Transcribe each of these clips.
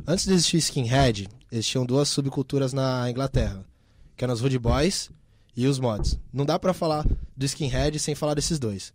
Antes de existir o skinhead, existiam duas subculturas na Inglaterra, que eram os Rude Boys e os mods. Não dá pra falar do skinhead sem falar desses dois.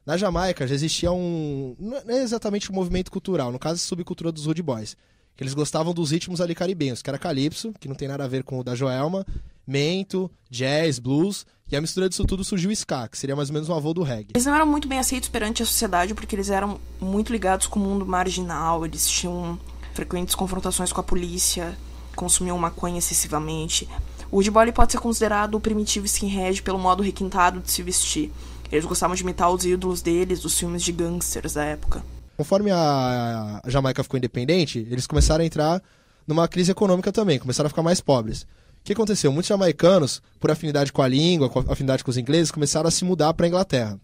Na Jamaica já existia não é exatamente um movimento cultural, no caso a subcultura dos Rude Boys, que eles gostavam dos ritmos ali caribenhos, que era calypso, que não tem nada a ver com o da Joelma, mento, jazz, blues, e a mistura disso tudo surgiu o ska, que seria mais ou menos um avô do reggae. Eles não eram muito bem aceitos perante a sociedade porque eles eram muito ligados com o mundo marginal, eles tinham frequentes confrontações com a polícia, consumiam maconha excessivamente. O Rude Boy pode ser considerado o primitivo skinhead pelo modo requintado de se vestir. Eles gostavam de imitar os ídolos deles, dos filmes de gangsters da época. Conforme a Jamaica ficou independente, eles começaram a entrar numa crise econômica também, começaram a ficar mais pobres. O que aconteceu? Muitos jamaicanos, por afinidade com a língua, com afinidade com os ingleses, começaram a se mudar para a Inglaterra.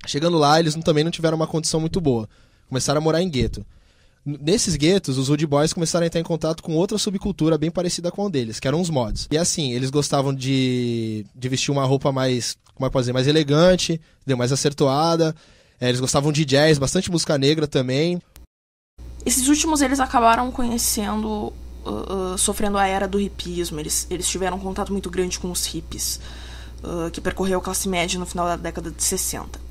Chegando lá, eles também não tiveram uma condição muito boa. Começaram a morar em gueto. Nesses guetos, os Rude Boys começaram a entrar em contato com outra subcultura bem parecida com a deles, que eram os mods. E assim, eles gostavam de vestir uma roupa mais, como é que pode dizer, mais elegante, mais acertoada. Eles gostavam de jazz, bastante música negra também. Esses últimos, eles acabaram conhecendo, sofrendo a era do hipismo. Eles tiveram um contato muito grande com os hippies, que percorreu a classe média no final da década de 60.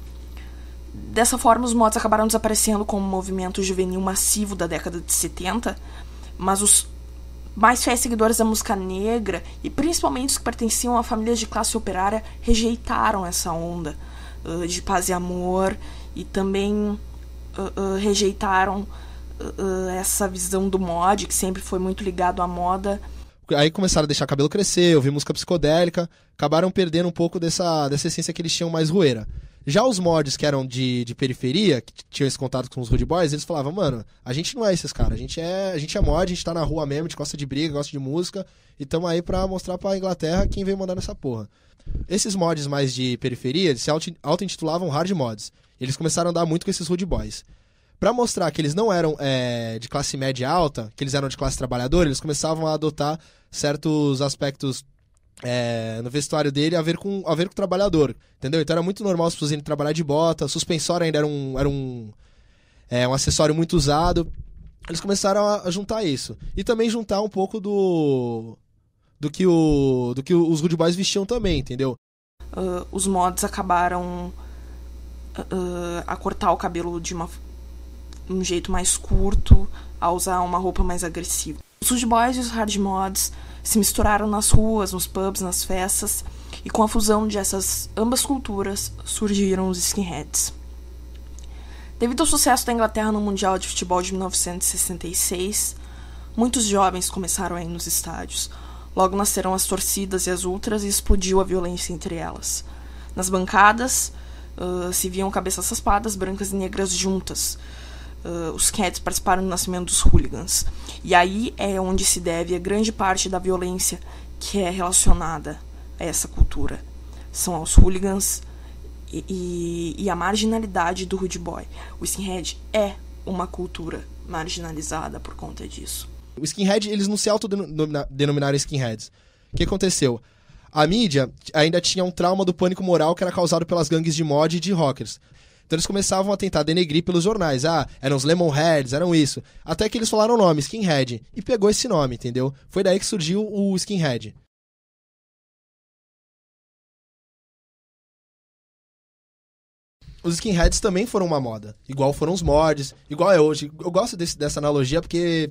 Dessa forma, os mods acabaram desaparecendo como um movimento juvenil massivo da década de 70, mas os mais fiéis seguidores da música negra, e principalmente os que pertenciam a famílias de classe operária, rejeitaram essa onda de paz e amor, e também rejeitaram essa visão do mod, que sempre foi muito ligado à moda. Aí começaram a deixar cabelo crescer, ouvir música psicodélica, acabaram perdendo um pouco dessa essência que eles tinham mais rueira. Já os mods que eram de periferia, que tinham esse contato com os Rude Boys, eles falavam, mano, a gente não é esses caras, a gente é mod, a gente tá na rua mesmo, a gente gosta de briga, gosta de música, e tamo aí pra mostrar pra Inglaterra quem veio mandar nessa porra. Esses mods mais de periferia, eles se auto-intitulavam hard mods. Eles começaram a andar muito com esses Rude Boys. Pra mostrar que eles não eram de classe média alta, que eles eram de classe trabalhadora, eles começavam a adotar certos aspectos no vestuário dele a ver com o trabalhador, entendeu? Então era muito normal as pessoas irem trabalhar de bota, suspensório ainda era um acessório muito usado. Eles começaram a juntar isso. E também juntar um pouco do que os Rude Boys vestiam também, entendeu? Os mods acabaram a cortar o cabelo de um jeito mais curto, a usar uma roupa mais agressiva. Os Rude Boys e os hard mods se misturaram nas ruas, nos pubs, nas festas, e com a fusão de essas ambas culturas surgiram os skinheads. Devido ao sucesso da Inglaterra no Mundial de Futebol de 1966, muitos jovens começaram a ir nos estádios. Logo nasceram as torcidas e as ultras e explodiu a violência entre elas. Nas bancadas se viam cabeças raspadas, brancas e negras juntas. Os skinheads participaram do nascimento dos hooligans. E aí é onde se deve a grande parte da violência que é relacionada a essa cultura. São aos hooligans e a marginalidade do Rude Boy. O skinhead é uma cultura marginalizada por conta disso. O skinhead, eles não se autodenominaram skinheads. O que aconteceu? A mídia ainda tinha um trauma do pânico moral que era causado pelas gangues de mod e de rockers. Então eles começavam a tentar denegrir pelos jornais. Eram os Lemonheads, eram isso. Até que eles falaram o nome, Skinhead. E pegou esse nome, entendeu? Foi daí que surgiu o Skinhead. Os Skinheads também foram uma moda. Igual foram os mods. Igual é hoje. Eu gosto dessa analogia porque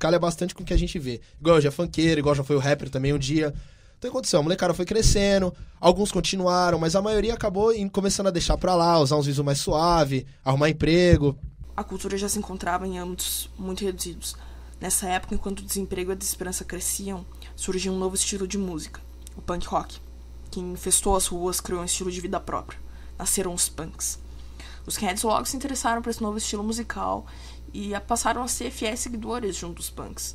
calha bastante com o que a gente vê. Igual hoje é funkeiro, igual já foi o rapper também um dia. Então aconteceu, a molecada foi crescendo, alguns continuaram, mas a maioria acabou começando a deixar pra lá, usar uns visuais mais suave, arrumar emprego. A cultura já se encontrava em âmbitos muito reduzidos. Nessa época, enquanto o desemprego e a desesperança cresciam, surgiu um novo estilo de música, o punk rock, que infestou as ruas, criou um estilo de vida próprio. Nasceram os punks. Os skinheads logo se interessaram por esse novo estilo musical e passaram a ser fiéis seguidores junto dos punks.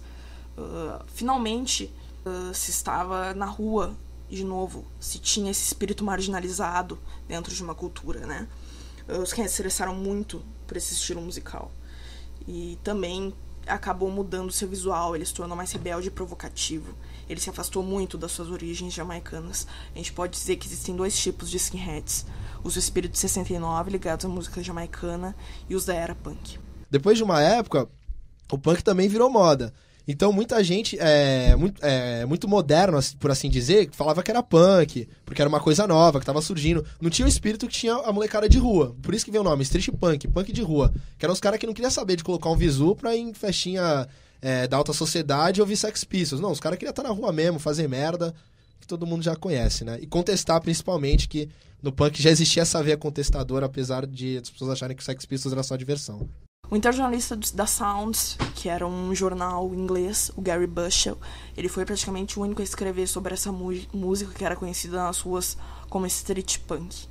Finalmente, se estava na rua de novo, se tinha esse espírito marginalizado dentro de uma cultura, né? Os skinheads se interessaram muito por esse estilo musical. E também acabou mudando seu visual, ele se tornou mais rebelde e provocativo. Ele se afastou muito das suas origens jamaicanas. A gente pode dizer que existem dois tipos de skinheads. Os do espírito 69, ligados à música jamaicana, e os da era punk. Depois de uma época, o punk também virou moda. Então muita gente, muito moderno, por assim dizer, falava que era punk, porque era uma coisa nova, que tava surgindo. Não tinha o espírito que tinha a molecada de rua. Por isso que veio o nome, street punk, punk de rua. Que eram os caras que não queriam saber de colocar um visu pra ir em festinha da alta sociedade e ouvir Sex Pistols. Não, os caras queriam estar na rua mesmo, fazer merda, que todo mundo já conhece, né? E contestar, principalmente, que no punk já existia essa veia contestadora, apesar de as pessoas acharem que o Sex Pistols era só diversão. O interjornalista da Sounds, que era um jornal inglês, o Gary Bushell, ele foi praticamente o único a escrever sobre essa música que era conhecida nas ruas como street punk.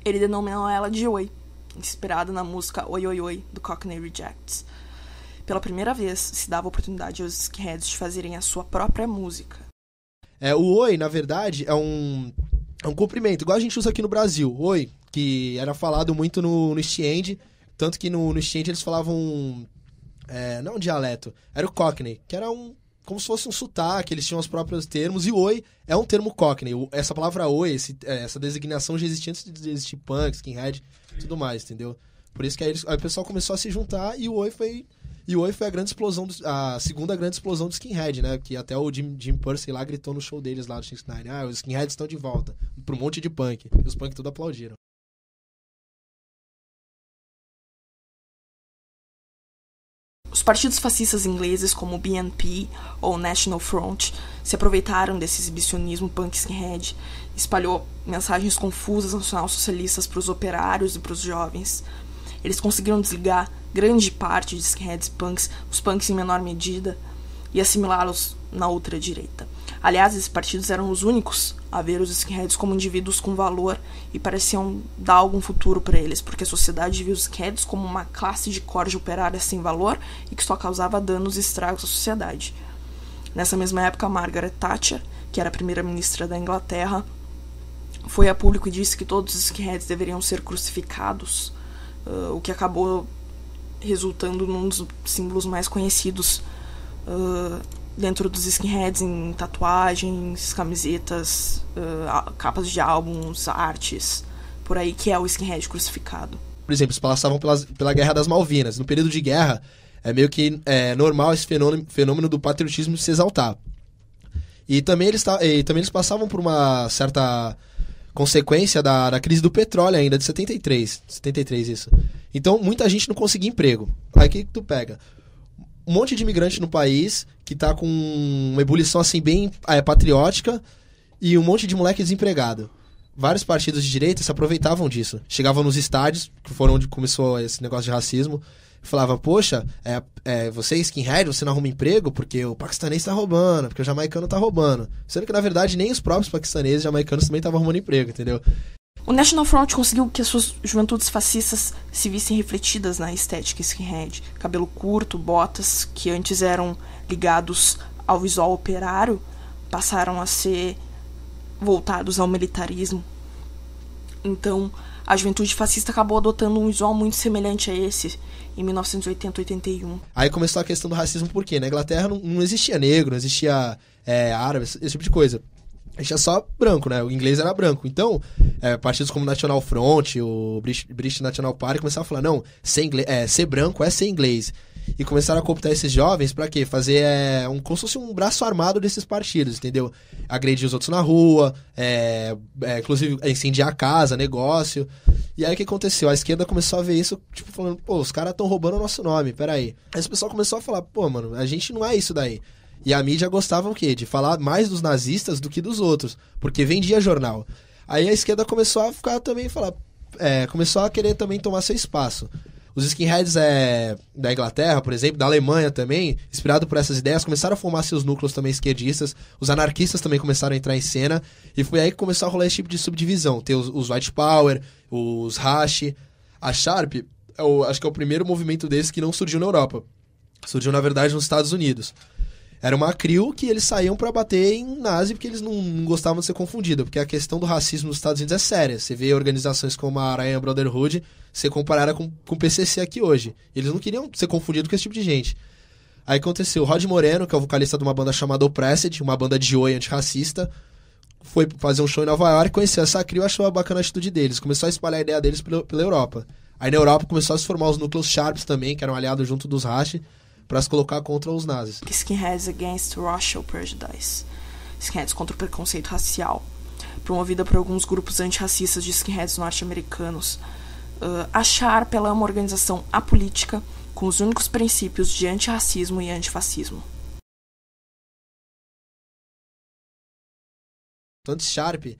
Ele denominou ela de Oi, inspirada na música Oi Oi Oi, do Cockney Rejects. Pela primeira vez, se dava a oportunidade aos skinheads de fazerem a sua própria música. O Oi, na verdade, é um cumprimento, igual a gente usa aqui no Brasil. Oi, que era falado muito no East End. Tanto que no East End eles falavam, não um dialeto, era o Cockney, que era como se fosse um sotaque, eles tinham os próprios termos, e Oi é um termo Cockney. Essa palavra Oi, essa designação já existia antes de existir punk, skinhead e tudo mais, entendeu? Por isso que aí o pessoal começou a se juntar e o Oi foi a grande explosão, a segunda grande explosão do skinhead, né? Que até o Jim Pursey lá gritou no show deles lá do X9, os skinheads estão de volta, pro monte de punk. E os punk tudo aplaudiram. Os partidos fascistas ingleses, como o BNP ou National Front, se aproveitaram desse exibicionismo punk skinhead, espalhou mensagens confusas nacional-socialistas para os operários e para os jovens. Eles conseguiram desligar grande parte de skinheads punks, os punks em menor medida, e assimilá-los na ultradireita. Aliás, esses partidos eram os únicos a ver os skinheads como indivíduos com valor e pareciam dar algum futuro para eles, porque a sociedade via os skinheads como uma classe de corja operária sem valor e que só causava danos e estragos à sociedade. Nessa mesma época, Margaret Thatcher, que era a primeira-ministra da Inglaterra, foi a público e disse que todos os skinheads deveriam ser crucificados, o que acabou resultando num dos símbolos mais conhecidos dentro dos skinheads, em tatuagens, camisetas, capas de álbuns, artes, por aí, que é o skinhead crucificado. Por exemplo, eles passavam pela Guerra das Malvinas. No período de guerra, é meio que normal esse fenômeno do patriotismo se exaltar. E também eles passavam por uma certa consequência da crise do petróleo ainda, de 73 isso. Então, muita gente não conseguia emprego. Aí o que tu pega? Um monte de imigrante no país que tá com uma ebulição assim bem patriótica e um monte de moleque desempregado. Vários partidos de direita se aproveitavam disso. Chegavam nos estádios, que foram onde começou esse negócio de racismo, e falava, poxa, você é skinhead, você não arruma emprego porque o paquistanês tá roubando, porque o jamaicano tá roubando. Sendo que, na verdade, nem os próprios paquistaneses e jamaicanos também estavam arrumando emprego, entendeu? O National Front conseguiu que as suas juventudes fascistas se vissem refletidas na estética skinhead. Cabelo curto, botas, que antes eram ligados ao visual operário, passaram a ser voltados ao militarismo. Então, a juventude fascista acabou adotando um visual muito semelhante a esse em 1980-81. Aí começou a questão do racismo, por quê? Na Inglaterra não existia negro, não existia árabe, esse tipo de coisa. Existia só branco, né? O inglês era branco. Então, partidos como o National Front, o British National Party começaram a falar, não, ser branco é ser inglês. E começaram a cooptar esses jovens pra quê? Fazer como se fosse um braço armado desses partidos, entendeu? Agredir os outros na rua, inclusive incendiar a casa, negócio. E aí o que aconteceu? A esquerda começou a ver isso, tipo, falando, pô, os caras estão roubando o nosso nome, peraí. Aí esse pessoal começou a falar, pô, mano, a gente não é isso daí. E a mídia gostava o quê? De falar mais dos nazistas do que dos outros, porque vendia jornal. Aí a esquerda começou a ficar também, começou a querer também tomar seu espaço. Os skinheads da Inglaterra, por exemplo, da Alemanha também, inspirado por essas ideias, começaram a formar seus núcleos também esquerdistas. Os anarquistas também começaram a entrar em cena. E foi aí que começou a rolar esse tipo de subdivisão. Tem os White Power, os Hash. A Sharp, acho que é o primeiro movimento desse que não surgiu na Europa. Surgiu, na verdade, nos Estados Unidos. Era uma crew que eles saíam pra bater em nazi porque eles não gostavam de ser confundidos. Porque a questão do racismo nos Estados Unidos é séria. Você vê organizações como a Aryan Brotherhood ser comparada com o PCC aqui hoje. Eles não queriam ser confundidos com esse tipo de gente. Aí aconteceu, o Rod Moreno, que é o vocalista de uma banda chamada Oppressed, uma banda de oi antirracista, foi fazer um show em Nova York, conheceu essa crew e achou bacana a atitude deles. Começou a espalhar a ideia deles pela Europa. Aí na Europa começou a se formar os núcleos Sharps também, que eram aliados junto dos Hash, para se colocar contra os nazis. Skinheads Against Racial Prejudice. Skinheads contra o preconceito racial. Promovida por alguns grupos antirracistas de skinheads norte-americanos. A Sharp ela é uma organização apolítica com os únicos princípios de antirracismo e antifascismo. Então, Sharp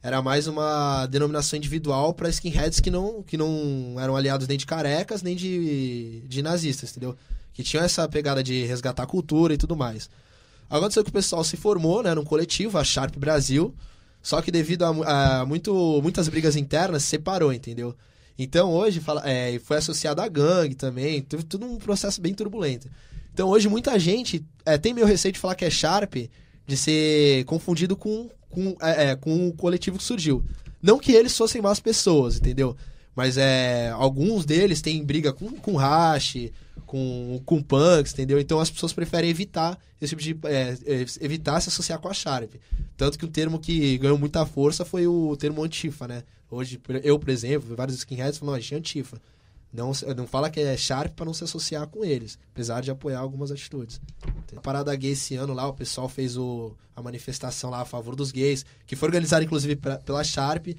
era mais uma denominação individual para skinheads que não eram aliados nem de carecas, nem de nazistas, entendeu? Que tinham essa pegada de resgatar a cultura e tudo mais. Aconteceu que o pessoal se formou, né, num coletivo, a Sharp Brasil, só que devido a muitas brigas internas, se separou, entendeu? Então, hoje, foi associado à gangue também, teve tudo um processo bem turbulento. Então, hoje, muita gente tem meio receio de falar que é Sharp, de ser confundido com o coletivo que surgiu. Não que eles fossem más pessoas, entendeu? Mas alguns deles têm briga com hash, com punks, entendeu? Então as pessoas preferem evitar esse tipo de evitar se associar com a Sharp. Tanto que um termo que ganhou muita força foi o termo antifa, né? Hoje, eu, por exemplo, vários skinheads falam, a gente é antifa. Não fala que é Sharp para não se associar com eles, apesar de apoiar algumas atitudes. A parada gay esse ano lá, o pessoal fez a manifestação lá a favor dos gays, que foi organizada inclusive pela Sharp.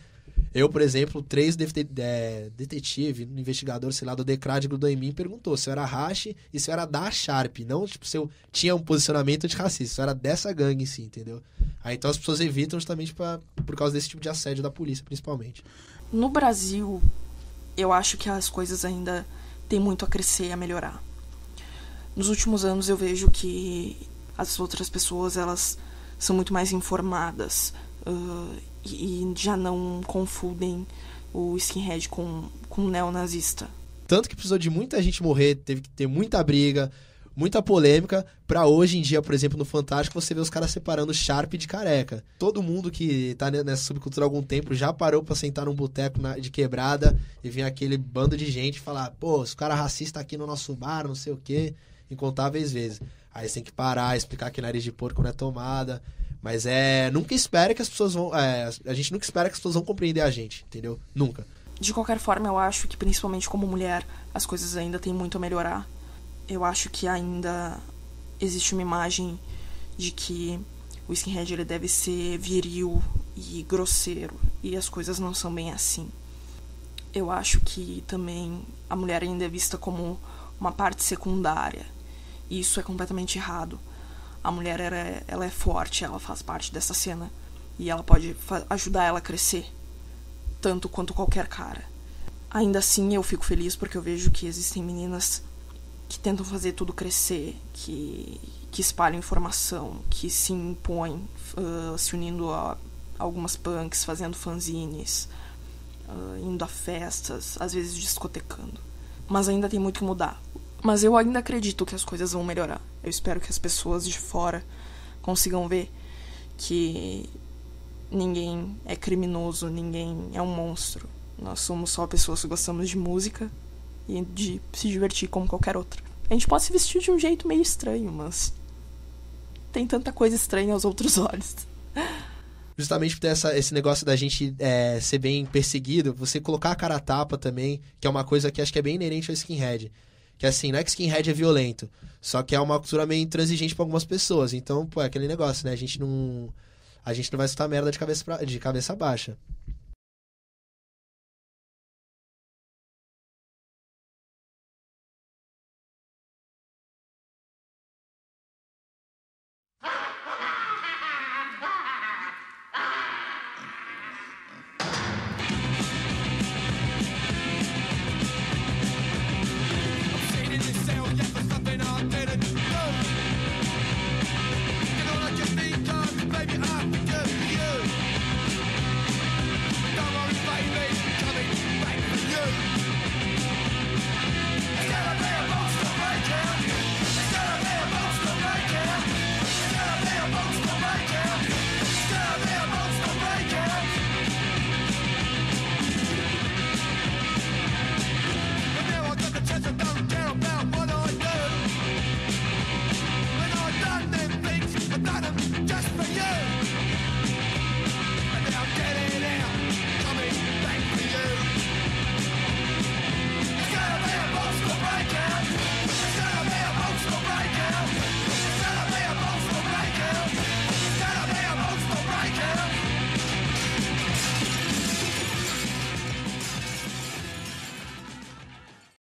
Eu, por exemplo, 3 detetive, investigador, sei lá, do Decrad grudou em mim e perguntou se eu era hash e se eu era da Sharp. Não, tipo, se eu tinha um posicionamento antirracista, se eu era dessa gangue em si, entendeu? Aí então as pessoas evitam justamente por causa desse tipo de assédio da polícia, principalmente. No Brasil, eu acho que as coisas ainda têm muito a crescer e a melhorar. Nos últimos anos eu vejo que as outras pessoas, elas são muito mais informadas e já não confundem o skinhead com neonazista. Tanto que precisou de muita gente morrer, teve que ter muita briga, muita polêmica, pra hoje em dia, por exemplo, no Fantástico, você vê os caras separando Sharp de careca. Todo mundo que tá nessa subcultura há algum tempo já parou pra sentar num boteco de quebrada e vir aquele bando de gente falar, pô, esse cara racista aqui no nosso bar, não sei o quê, incontáveis vezes. Aí você tem que parar, explicar que nariz de porco não é tomada. Mas nunca espera que as pessoas vão... a gente nunca espera que as pessoas vão compreender a gente, entendeu? Nunca. De qualquer forma, eu acho que, principalmente como mulher, as coisas ainda têm muito a melhorar. Eu acho que ainda existe uma imagem de que o skinhead ele deve ser viril e grosseiro, e as coisas não são bem assim. Eu acho que também a mulher ainda é vista como uma parte secundária, e isso é completamente errado. A mulher, ela é forte, ela faz parte dessa cena, e ela pode ajudar ela a crescer, tanto quanto qualquer cara. Ainda assim, eu fico feliz porque eu vejo que existem meninas que tentam fazer tudo crescer, que espalham informação, que se impõem, se unindo a algumas punks, fazendo fanzines, indo a festas, às vezes discotecando. Mas ainda tem muito que mudar. Mas eu ainda acredito que as coisas vão melhorar. Eu espero que as pessoas de fora consigam ver que ninguém é criminoso, ninguém é um monstro. Nós somos só pessoas que gostamos de música e de se divertir como qualquer outra. A gente pode se vestir de um jeito meio estranho, mas tem tanta coisa estranha aos outros olhos. Justamente por ter esse negócio da gente ser bem perseguido, você colocar a cara a tapa também, que é uma coisa que acho que é bem inerente ao skinhead. Que assim, não é que skinhead é violento, só que é uma cultura meio intransigente pra algumas pessoas. Então, pô, é aquele negócio, né? A gente não vai escutar merda de cabeça baixa.